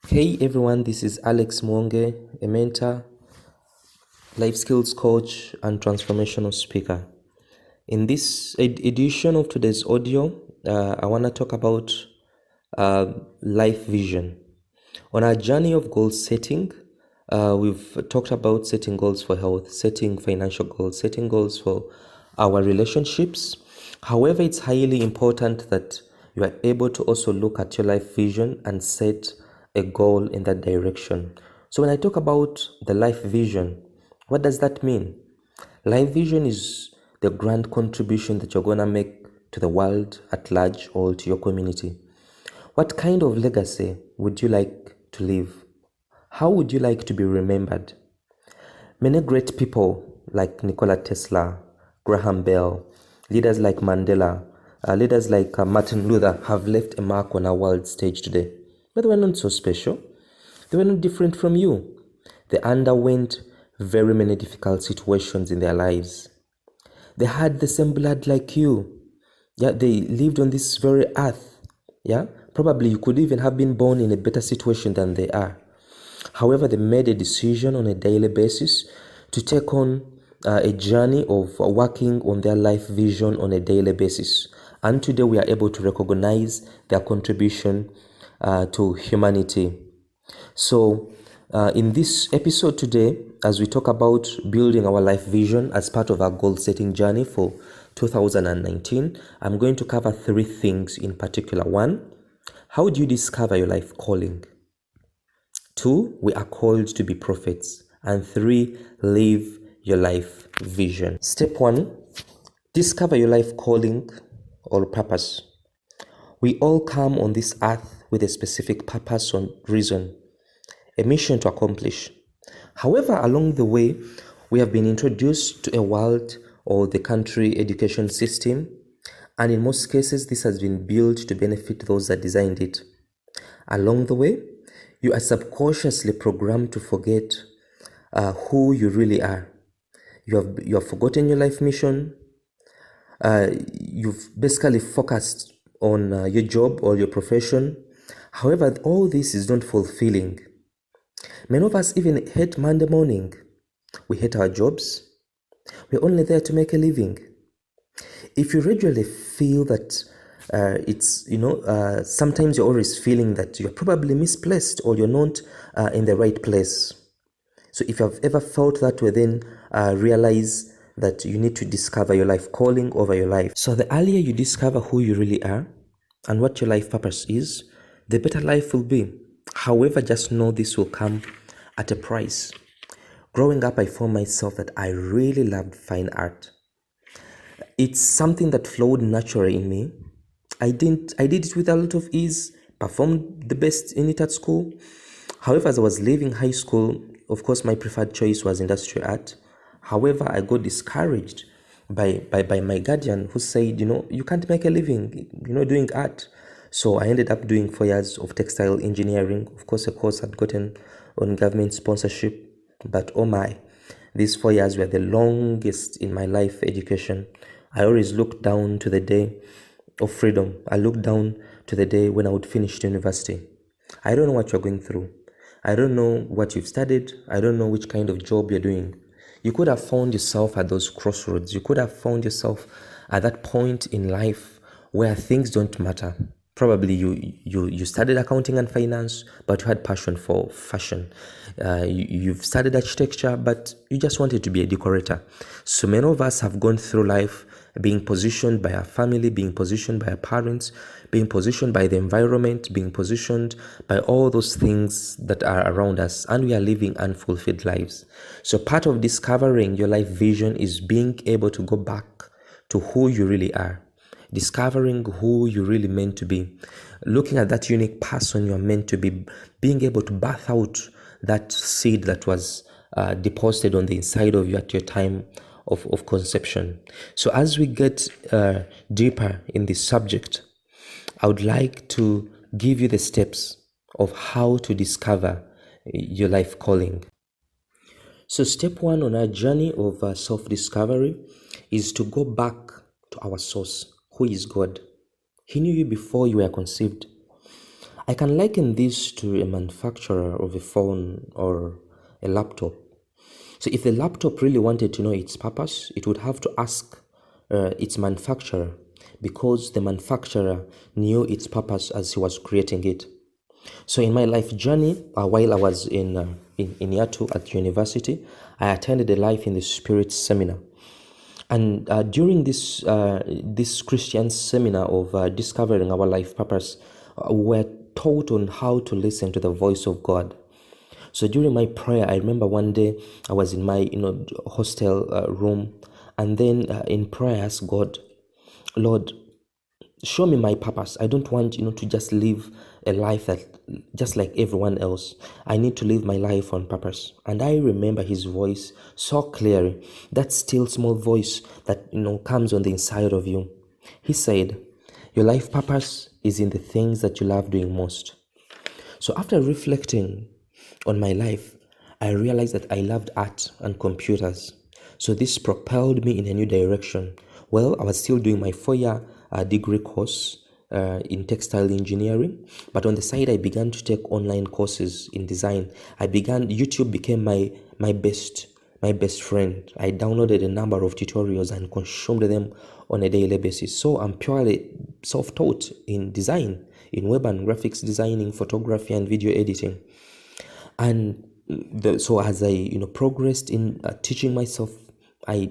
Hey everyone, this is Alex Mwonge, a mentor, life skills coach, and transformational speaker. In this edition of today's audio, I want to talk about life vision. On our journey of goal setting, we've talked about setting goals for health, setting financial goals, setting goals for our relationships. However, it's highly important that you are able to also look at your life vision and set a goal in that direction. So when I talk about the life vision, what does that mean? Life vision is the grand contribution that you're going to make to the world at large or to your community. What kind of legacy would you like to leave? How would you like to be remembered? Many great people like Nikola Tesla, Graham Bell, leaders like Mandela, leaders like Martin Luther have left a mark on our world stage today. But they were not so special. They were not different from you. They underwent very many difficult situations in their lives. They had the same blood like you. Yeah, they lived on this very earth. Yeah, probably you could even have been born in a better situation than they are. However, they made a decision on a daily basis to take on a journey of working on their life vision on a daily basis. And today we are able to recognize their contribution to humanity. So, in this episode today, as we talk about building our life vision as part of our goal setting journey for 2019, I'm going to cover three things in particular. One, how do you discover your life calling? Two, we are called to be prophets. And three, live your life vision. Step one, discover your life calling or purpose. We all come on this earth with a specific purpose or reason, a mission to accomplish. However, along the way, we have been introduced to a world or the country education system, and in most cases, this has been built to benefit those that designed it. Along the way, you are subconsciously programmed to forget who you really are. You have forgotten your life mission. You've basically focused on your job or your profession. However, all this is not fulfilling. Many of us even hate Monday morning. We hate our jobs. We're only there to make a living. If you regularly feel that sometimes you're always feeling that you're probably misplaced or you're not in the right place. So if you've ever felt that way, then realize that you need to discover your life calling over your life. So the earlier you discover who you really are and what your life purpose is, the better life will be. However, just know this will come at a price. Growing up, I found myself that I really loved fine art. It's something that flowed naturally in me. I did it with a lot of ease, performed the best in it at school. However, as I was leaving high school, of course, my preferred choice was industrial art. However, I got discouraged by my guardian who said, you can't make a living, doing art. So I ended up doing 4 years of textile engineering. Of course, a course I'd gotten on government sponsorship. But oh my, these 4 years were the longest in my life education. I always looked down to the day of freedom. I looked down to the day when I would finish university. I don't know what you're going through. I don't know what you've studied. I don't know which kind of job you're doing. You could have found yourself at those crossroads. You could have found yourself at that point in life where things don't matter. Probably you studied accounting and finance, but you had passion for fashion. You've studied architecture, but you just wanted to be a decorator. So many of us have gone through life being positioned by our family, being positioned by our parents, being positioned by the environment, being positioned by all those things that are around us, and we are living unfulfilled lives. So part of discovering your life vision is being able to go back to who you really are. Discovering who you're really meant to be, looking at that unique person you're meant to be, being able to birth out that seed that was deposited on the inside of you at your time of conception. So as we get deeper in this subject, I would like to give you the steps of how to discover your life calling. So step one on our journey of self-discovery is to go back to our source. Who is God? He knew you before you were conceived. I can liken this to a manufacturer of a phone or a laptop. So if the laptop really wanted to know its purpose, it would have to ask its manufacturer, because the manufacturer knew its purpose as he was creating it. So in my life journey, while I was in year 2 at university, I attended a Life in the Spirit seminar. And during this Christian seminar of discovering our life purpose, we're taught on how to listen to the voice of God. So during my prayer, I remember one day I was in my hostel room, and then in prayer I asked God, Lord, show me my purpose. I don't want to just live a life that just like everyone else. I need to live my life on purpose. And I remember his voice so clearly, that still small voice that comes on the inside of you. He said, your life purpose is in the things that you love doing most. So after reflecting on my life, I realized that I loved art and computers. So this propelled me in a new direction. Well, I was still doing my 4-year degree course in textile engineering, but on the side I began to take online courses in design. YouTube became my best friend. I downloaded a number of tutorials and consumed them on a daily basis. So I'm purely self-taught in design, in web and graphics designing, photography and video editing. And so as I progressed in teaching myself, I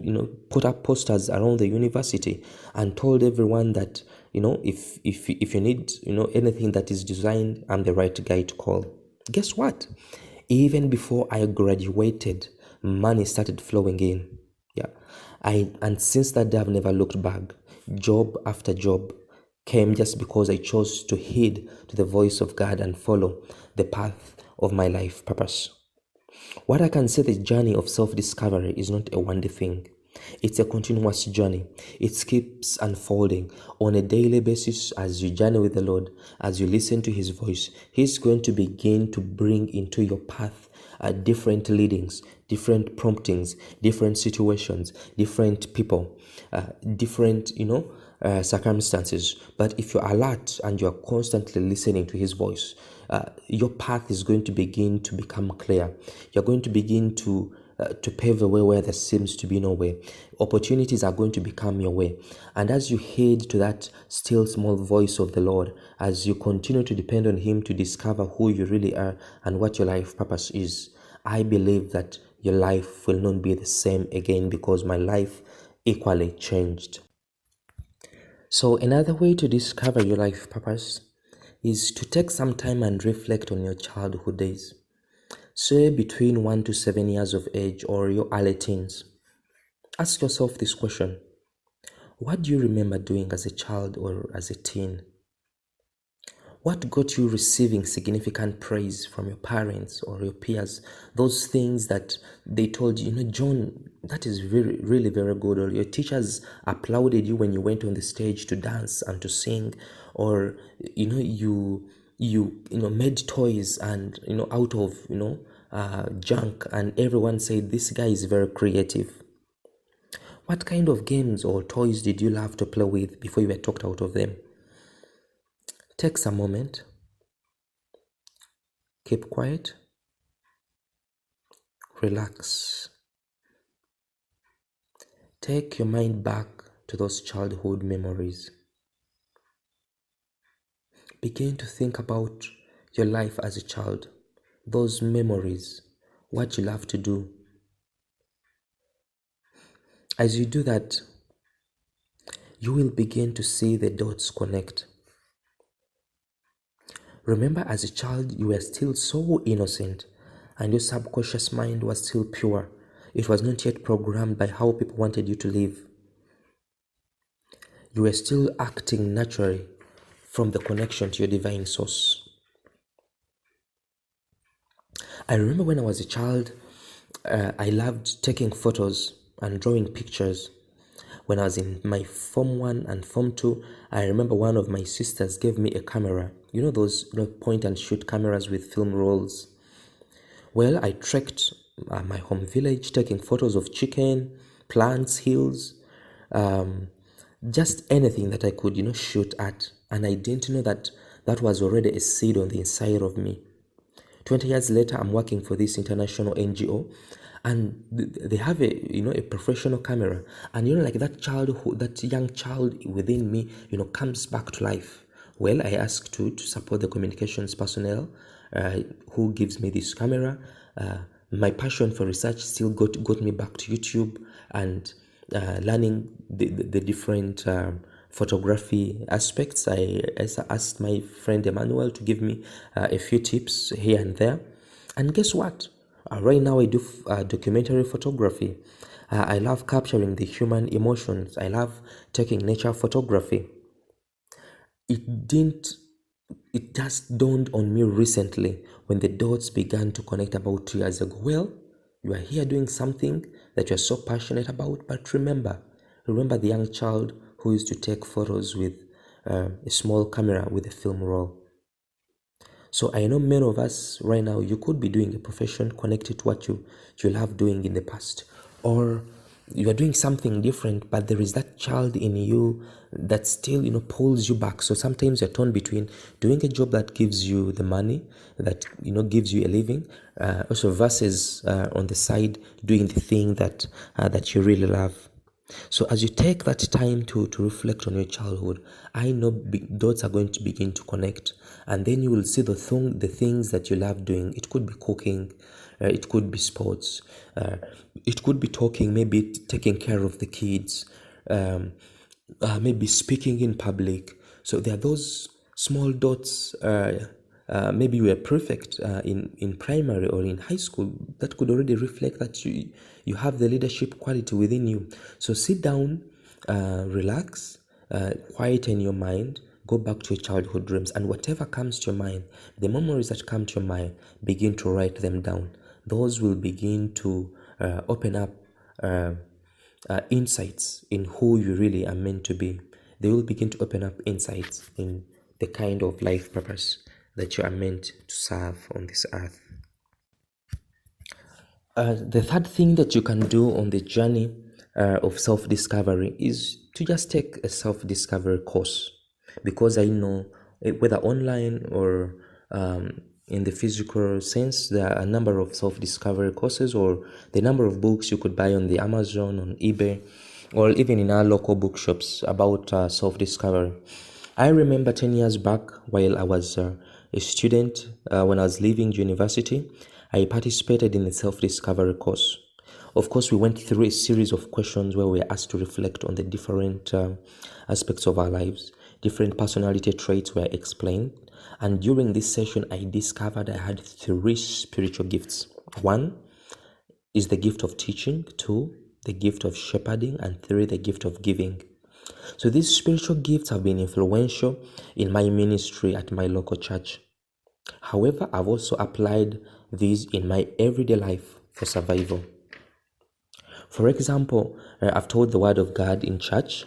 put up posters around the university and told everyone that if you need anything that is designed, I'm the right guy to call. Guess what? Even before I graduated, money started flowing in. Yeah. And since that day I've never looked back. Job after job came just because I chose to heed to the voice of God and follow the path of my life purpose. What I can say, the journey of self-discovery is not a one-day thing. It's a continuous journey. It keeps unfolding on a daily basis as you journey with the Lord, as you listen to His voice. He's going to begin to bring into your path different leadings, different promptings, different situations, different people, different, circumstances. But if you're alert and you're constantly listening to His voice, your path is going to begin to become clear. You're going to begin to pave a way where there seems to be no way. Opportunities are going to become your way. And as you heed to that still small voice of the Lord, as you continue to depend on Him to discover who you really are and what your life purpose is, I believe that your life will not be the same again, because my life equally changed. So another way to discover your life purpose is to take some time and reflect on your childhood days. Say between 1 to 7 years of age or your early teens. Ask yourself this question: what do you remember doing as a child or as a teen? What got you receiving significant praise from your parents or your peers? Those things that they told you, John, that is really very good. Or your teachers applauded you when you went on the stage to dance and to sing. Or, you made toys and, out of, junk, and everyone said, this guy is very creative. What kind of games or toys did you love to play with before you were talked out of them? Take some moment, keep quiet, relax. Take your mind back to those childhood memories. Begin to think about your life as a child, those memories, what you love to do. As you do that, you will begin to see the dots connect. Remember, as a child, you were still so innocent, and your subconscious mind was still pure. It was not yet programmed by how people wanted you to live. You were still acting naturally from the connection to your divine source. I remember when I was a child, I loved taking photos and drawing pictures. When I was in my Form 1 and Form 2, I remember one of my sisters gave me a camera. Those point and shoot cameras with film rolls. Well, I trekked my home village taking photos of chicken, plants, hills, just anything that I could, shoot at. And I didn't know that That was already a seed on the inside of me. 20 years later, I'm working for this international NGO, and they have a professional camera, and like that young child within me comes back to life. Well, I asked to support the communications personnel who gives me this camera. My passion for research still got me back to YouTube and learning the different photography aspects. I asked my friend Emmanuel to give me a few tips here and there. And guess what? Right now I do documentary photography. I love capturing the human emotions. I love taking nature photography. It just dawned on me recently when the dots began to connect about 2 years ago. Well, you are here doing something that you are so passionate about, but remember the young child who used to take photos with a small camera with a film roll. So I know many of us right now, you could be doing a profession connected to what you love doing in the past, or you are doing something different, but there is that child in you that still pulls you back. So sometimes you're torn between doing a job that gives you the money, that gives you a living, also versus on the side doing the thing that you really love. So as you take that time to reflect on your childhood, I know dots are going to begin to connect, and then you will see the things that you love doing. It could be cooking, it could be sports, it could be talking, maybe taking care of the kids, maybe speaking in public. So there are those small dots. Maybe you were perfect in primary or in high school. That could already reflect that you have the leadership quality within you. So sit down, relax, quieten your mind, go back to your childhood dreams, and whatever comes to your mind, the memories that come to your mind, begin to write them down. Those will begin to open up insights in who you really are meant to be. They will begin to open up insights in the kind of life purpose that you are meant to serve on this earth. The third thing that you can do on the journey of self-discovery is to just take a self-discovery course, because I know whether online or in the physical sense, there are a number of self-discovery courses, or the number of books you could buy on the Amazon, on eBay, or even in our local bookshops about self-discovery. I remember 10 years back, while I was a student, when I was leaving university, I participated in a self-discovery course. Of course, we went through a series of questions where we were asked to reflect on the different aspects of our lives. Different personality traits were explained. And during this session, I discovered I had 3 spiritual gifts. 1 is the gift of teaching, 2, the gift of shepherding, and 3, the gift of giving. So these spiritual gifts have been influential in my ministry at my local church. However, I've also applied these in my everyday life for survival. For example, I've taught the word of God in church,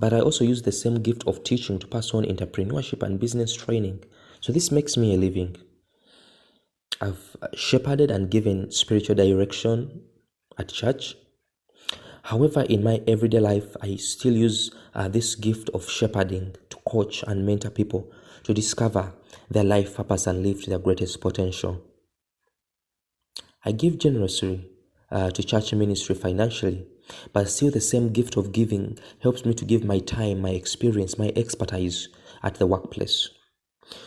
but I also use the same gift of teaching to pass on entrepreneurship and business training. So this makes me a living. I've shepherded and given spiritual direction at church. However, in my everyday life, I still use this gift of shepherding to coach and mentor people to discover their life purpose and live to their greatest potential. I give generously to church ministry financially, but still the same gift of giving helps me to give my time, my experience, my expertise at the workplace.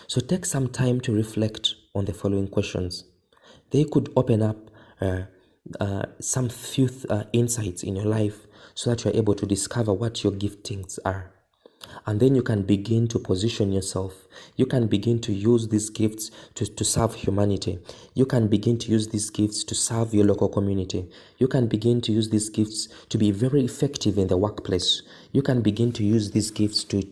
So take some time to reflect on the following questions. They could open up some few insights in your life so that you're able to discover what your giftings are. And then you can begin to position yourself. You can begin to use these gifts to serve humanity. You can begin to use these gifts to serve your local community. You can begin to use these gifts to be very effective in the workplace. You can begin to use these gifts to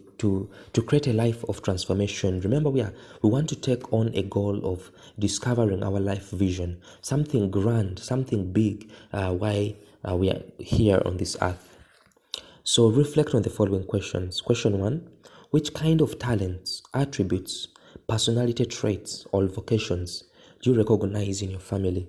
create a life of transformation. Remember, we want to take on a goal of discovering our life vision, something grand, something big, why we are here on this earth. So reflect on the following questions. Question 1, which kind of talents, attributes, personality traits, or vocations do you recognize in your family?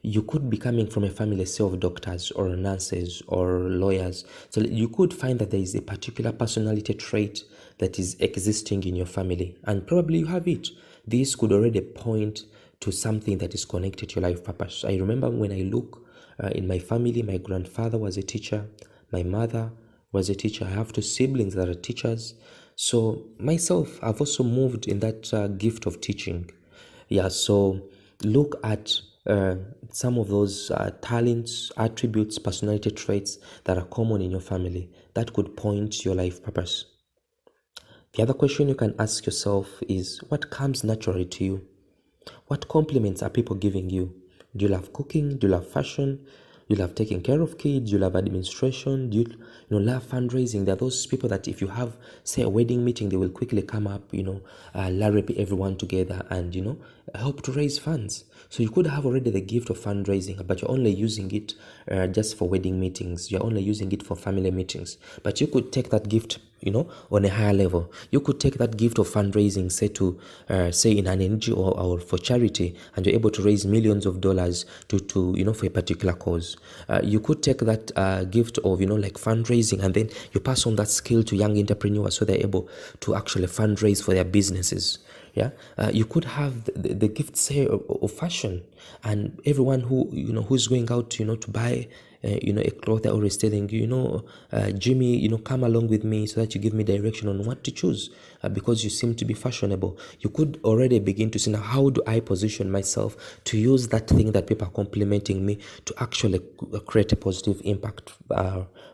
You could be coming from a family, say, of doctors or nurses or lawyers. So you could find that there is a particular personality trait that is existing in your family, and probably you have it. This could already point to something that is connected to your life purpose. I remember when I look in my family, my grandfather was a teacher, my mother was a teacher. I have two siblings that are teachers. So myself, I've also moved in that gift of teaching. Yeah, so look at some of those talents, attributes, personality traits that are common in your family that could point to your life purpose. The other question you can ask yourself is, what comes naturally to you? What compliments are people giving you? Do you love cooking? Do you love fashion? Do you love taking care of kids? Do you love administration? Do you love fundraising? There are those people that if you have, say, a wedding meeting, they will quickly come up, larry everyone together and, help to raise funds. So you could have already the gift of fundraising, but you're only using it just for wedding meetings. You're only using it for family meetings. But you could take that gift, on a higher level. You could take that gift of fundraising, say in an NGO or for charity, and you're able to raise millions of dollars to for a particular cause. You could take that gift of like fundraising, and then you pass on that skill to young entrepreneurs so they're able to actually fundraise for their businesses. Yeah, you could have the gift, say, of fashion, and everyone who's going out to buy a cloth, they're always telling you, Jimmy, come along with me so that you give me direction on what to choose because you seem to be fashionable. You could already begin to see, now, how do I position myself to use that thing that people are complimenting me to actually create a positive impact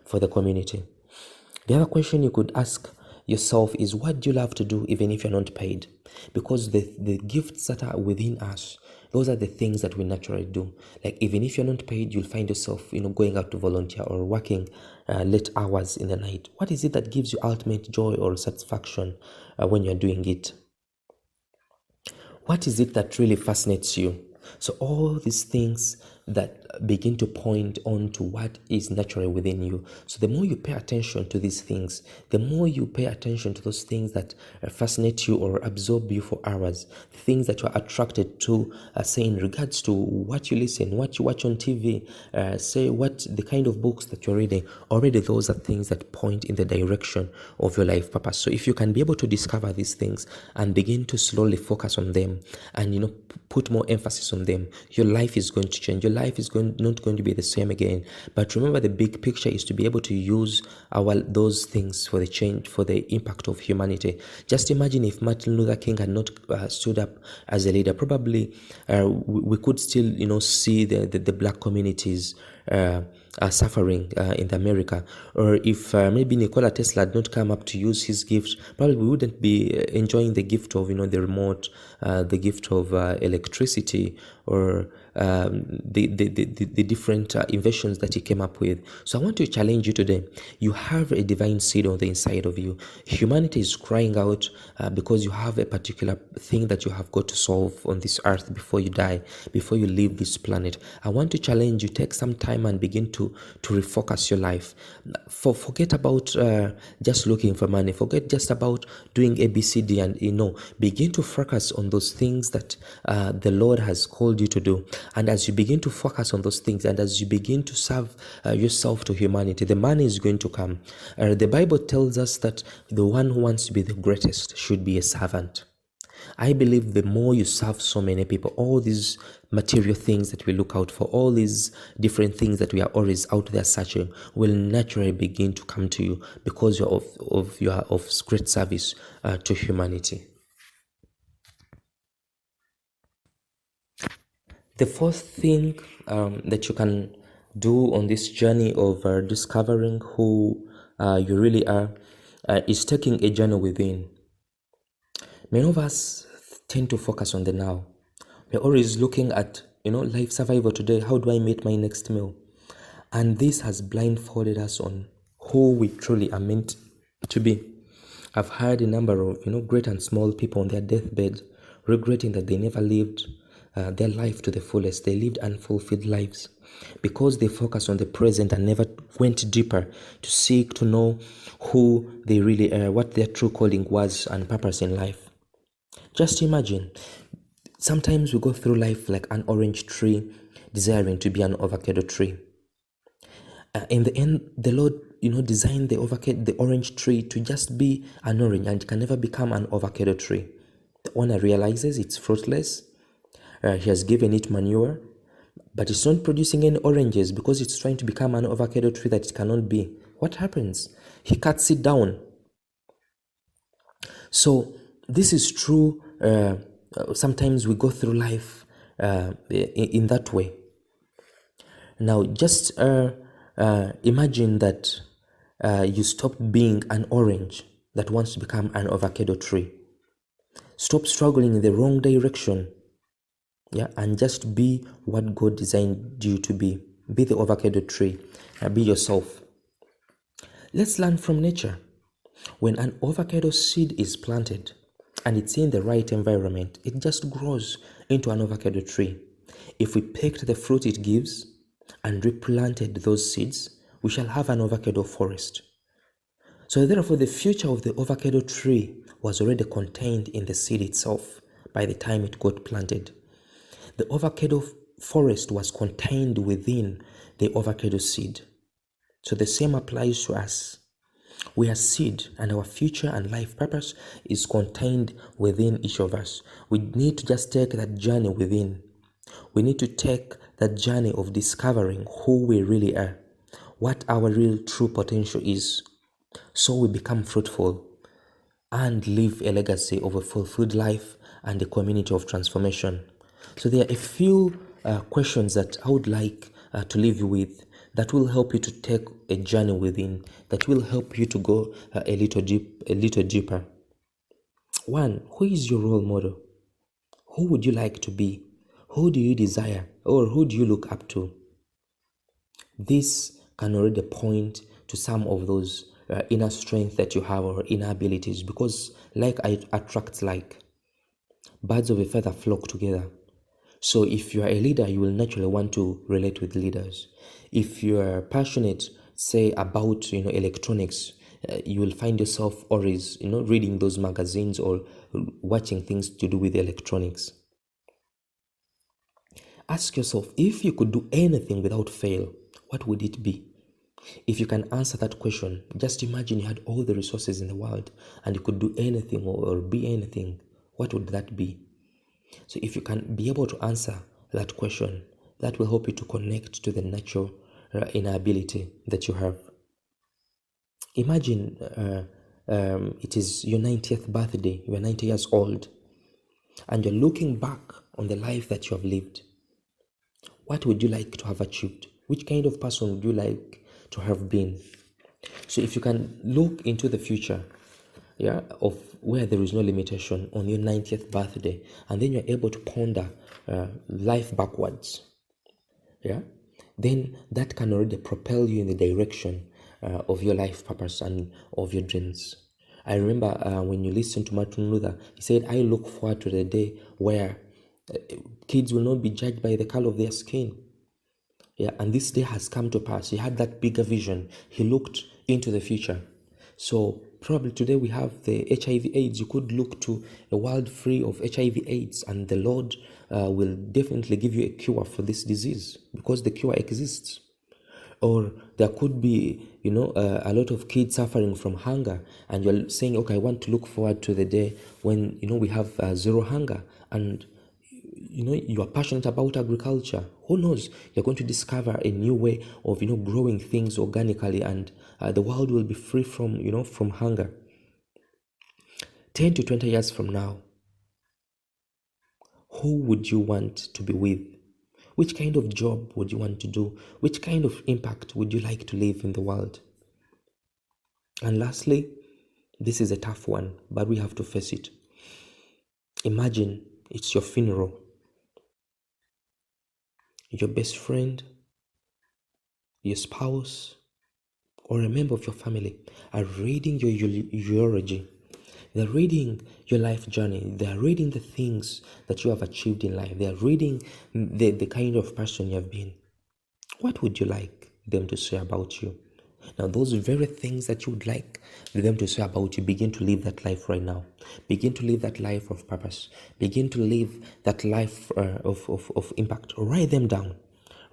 for the community. The other question you could ask yourself is, what do you love to do even if you're not paid? Because the gifts that are within us, those are the things that we naturally do. Like, even if you're not paid, you'll find yourself going out to volunteer or working late hours in the night. What is it that gives you ultimate joy or satisfaction when you're doing it? What is it that really fascinates you? So all these things that begin to point on to what is naturally within you. So the more you pay attention to these things, the more you pay attention to those things that fascinate you or absorb you for hours, things that you are attracted to, say in regards to what you listen, what you watch on TV, say what the kind of books that you're reading, already those are things that point in the direction of your life purpose. So if you can be able to discover these things and begin to slowly focus on them and put more emphasis on them, your life is going to change. Your life is not going to be the same again. But remember, the big picture is to be able to use those things for the change, for the impact of humanity. Just imagine if Martin Luther King had not stood up as a leader. Probably we could still see the black communities are suffering in America. Or if maybe Nikola Tesla had not come up to use his gift, probably we wouldn't be enjoying the gift of the remote, the gift of electricity, or the different inventions that he came up with. So I want to challenge you today. You have a divine seed on the inside of you. Humanity is crying out because you have a particular thing that you have got to solve on this earth before you die, before you leave this planet. I want to challenge you. Take some time and begin to refocus your life. Forget about just looking for money. Forget just about doing ABCD, and begin to focus on those things that the Lord has called you to do. And as you begin to focus on those things, and as you begin to serve yourself to humanity, the money is going to come. The Bible tells us that the one who wants to be the greatest should be a servant. I believe the more you serve so many people, all these material things that we look out for, all these different things that we are always out there searching, will naturally begin to come to you because you are of great service to humanity. The fourth thing that you can do on this journey of discovering who you really are is taking a journey within. Many of us tend to focus on the now. We're always looking at, life survival today. How do I meet my next meal? And this has blindfolded us on who we truly are meant to be. I've heard a number of, great and small people on their deathbed regretting that they never lived their life to the fullest. They lived unfulfilled lives because they focused on the present and never went deeper to seek to know who they really are, what their true calling was and purpose in life. Just imagine, sometimes we go through life like an orange tree. desiring to be an avocado tree. In the end, the Lord, designed the orange tree to just be an orange, and it can never become an avocado tree. The owner realizes it's fruitless. He has given it manure, but it's not producing any oranges because it's trying to become an avocado tree that it cannot be. What happens? He cuts it down. So this is true. Sometimes we go through life in that way. Now, just imagine that you stop being an orange that wants to become an avocado tree. Stop struggling in the wrong direction, and just be what God designed you to be. Be the avocado tree. Be yourself. Let's learn from nature. When an avocado seed is planted and it's in the right environment, it just grows into an avocado tree. If we picked the fruit it gives and replanted those seeds, we shall have an avocado forest. So therefore, the future of the avocado tree was already contained in the seed itself by the time it got planted. The avocado forest was contained within the avocado seed. So the same applies to us. We are seed, and our future and life purpose is contained within each of us. We need to just take that journey within. We need to take that journey of discovering who we really are, what our real true potential is, so we become fruitful and live a legacy of a fulfilled life and a community of transformation. So there are a few questions that I would like to leave you with that will help you to take a journey within, that will help you to go a little deeper. One, who is your role model? Who would you like to be? Who do you desire, or who do you look up to? This can already point to some of those inner strength that you have, or inner abilities, because like attracts like. Birds of a feather flock together. So if you are a leader, you will naturally want to relate with leaders. If you are passionate, say about electronics, you will find yourself always reading those magazines or watching things to do with electronics. Ask yourself, if you could do anything without fail, what would it be? If you can answer that question, just imagine you had all the resources in the world and you could do anything or be anything. What would that be? So if you can be able to answer that question, that will help you to connect to the natural inner ability that you have. Imagine it is your 90th birthday, you are 90 years old, and you're looking back on the life that you have lived. What would you like to have achieved? Which kind of person would you like to have been? So if you can look into the future, of where there is no limitation on your 90th birthday, and then you're able to ponder life backwards, then that can already propel you in the direction of your life purpose and of your dreams. I remember when you listen to Martin Luther, he said, I look forward to the day where kids will not be judged by the color of their skin. And this day has come to pass. He had that bigger vision. He looked into the future. So probably today we have the HIV/AIDS. You could look to a world free of HIV/AIDS, and the Lord will definitely give you a cure for this disease because the cure exists. Or there could be, a lot of kids suffering from hunger, and you're saying, okay, I want to look forward to the day when, we have zero hunger, and you are passionate about agriculture. Who knows? You're going to discover a new way of, growing things organically, and the world will be free from, from hunger. 10 to 20 years from now, who would you want to be with? Which kind of job would you want to do? Which kind of impact would you like to leave in the world? And lastly, this is a tough one, but we have to face it. Imagine it's your funeral. Your best friend, your spouse, or a member of your family are reading your eulogy. They're reading your life journey. They're reading the things that you have achieved in life. They're reading the kind of person you have been. What would you like them to say about you? Now, those very things that you would like them to say about you, begin to live that life right now. Begin to live that life of purpose. Begin to live that life of impact. Write them down.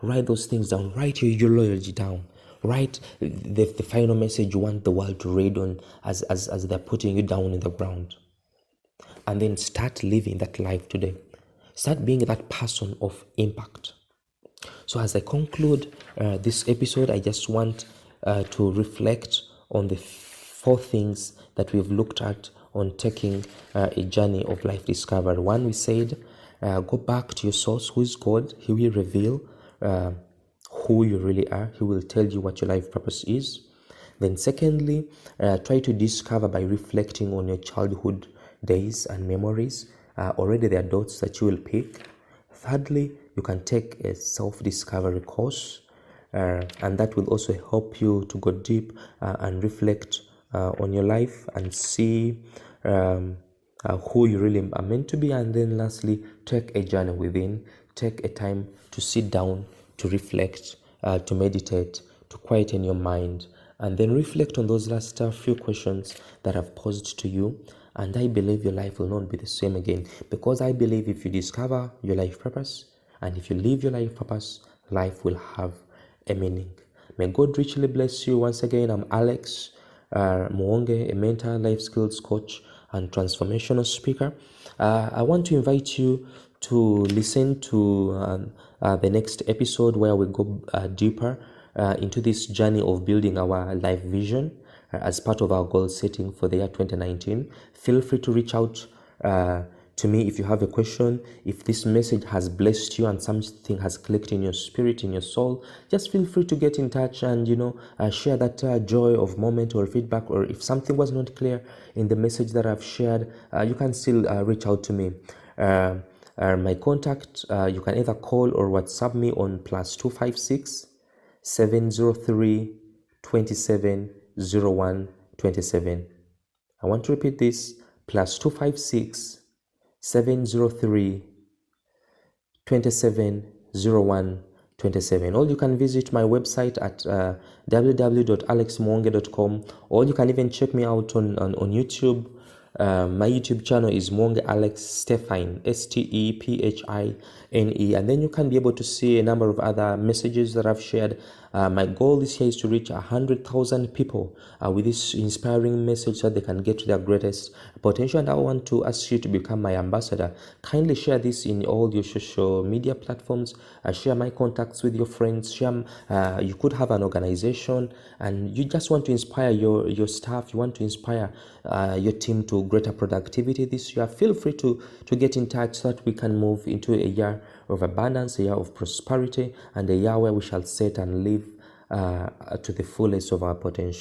Write those things down. Write your eulogy down. Write the final message you want the world to read on as they're putting you down in the ground. And then start living that life today. Start being that person of impact. So as I conclude this episode, I just want to reflect on the four things that we've looked at on taking a journey of life discovery. One, we said, go back to your source, who is God. He will reveal who you really are. He will tell you what your life purpose is. Then secondly, try to discover by reflecting on your childhood days and memories. Already there are dots that you will pick. Thirdly, you can take a self-discovery course, and that will also help you to go deep and reflect on your life and see who you really are meant to be. And then lastly, take a journey within. Take a time to sit down, to reflect, to meditate, to quieten your mind, and then reflect on those last few questions that I've posed to you. And I believe your life will not be the same again, because I believe if you discover your life purpose and if you live your life purpose, life will have a meaning. May God richly bless you. Once again, I'm Alex Mwonge, a mentor, life skills coach, and transformational speaker. I want to invite you to listen to the next episode where we go deeper into this journey of building our life vision as part of our goal setting for the year 2019. Feel free to reach out to me if you have a question. If this message has blessed you and something has clicked in your spirit, in your soul, just feel free to get in touch and share that joy of moment or feedback. Or if something was not clear in the message that I've shared, you can still reach out to me. My contact, you can either call or WhatsApp me on +256 703 27 01 27. I want to repeat this: +256 703 27 01 27. Or you can visit my website at www.alexmonge.com, or you can even check me out on YouTube. My YouTube channel is Monge Alex Stephane, Stephine, and then you can be able to see a number of other messages that I've shared. My goal this year is to reach 100,000 people with this inspiring message so that they can get to their greatest potential. And I want to ask you to become my ambassador. Kindly share this in all your social media platforms. Share my contacts with your friends. Share. You could have an organization and you just want to inspire your staff. You want to inspire your team to greater productivity this year. Feel free to get in touch so that we can move into a year of abundance, a year of prosperity, and a year where we shall set and live to the fullest of our potential.